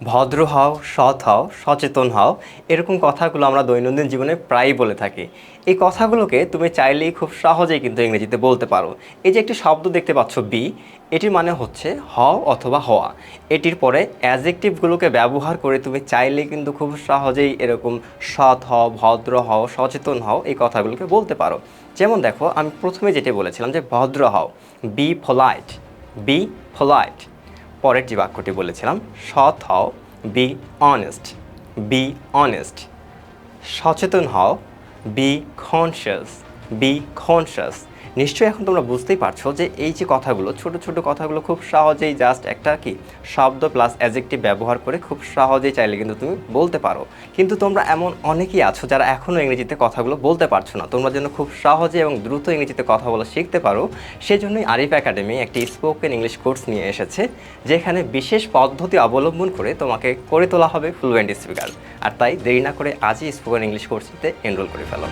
ভদ্র হও, সৎ হও, সচেতন হও, এরকম কথাগুলো আমরা দৈনন্দিন জীবনে প্রায়ই বলে থাকি। এই কথাগুলোকে তুমি চাইলেই খুব সহজেই কিন্তু ইংরেজিতে বলতে পারো। এই যে একটি শব্দ দেখতে পাচ্ছ বি, এটির মানে হচ্ছে হও অথবা হওয়া। এটির পরে অ্যাডজেক্টিভগুলোকে ব্যবহার করে তুমি চাইলেই কিন্তু খুব সহজেই এরকম সৎ হও, ভদ্র হও, সচেতন হও এই কথাগুলোকে বলতে পারো। যেমন দেখো, আমি প্রথমে যেটা বলেছিলাম যে ভদ্র হও, বি পোলাইট, বি পোলাইট। পরের যে বাক্যটি বলেছিলাম, সৎ হও, বি অনেস্ট, বি অনেস্ট। সচেতন হও, বি কনসিয়াস, বি কনসিয়াস। নিশ্চয়ই এখন তোমরা বুঝতেই পারছো যে এই যে কথাগুলো, ছোট ছোট কথাগুলো খুব সহজেই জাস্ট একটা কি শব্দ প্লাস অ্যাডজেক্টিভ ব্যবহার করে খুব সহজেই চাইলে কিন্তু তুমি বলতে পারো। কিন্তু তোমরা এমন অনেকেই আছো যারা এখনও ইংরেজিতে কথাগুলো বলতে পারছো না। তোমরা যেন খুব সহজে এবং দ্রুত ইংরেজিতে কথা বলা শিখতে পারো, সেজন্যই আরিফ একাডেমি একটি স্পোকেন ইংলিশ কোর্স নিয়ে এসেছে, যেখানে বিশেষ পদ্ধতি অবলম্বন করে তোমাকে করে তোলা হবে ফ্লুয়েন্ট স্পিকার। আর তাই দেরি না করে আজই স্পোকেন ইংলিশ কোর্সটিতে এনরোল করে ফেলো।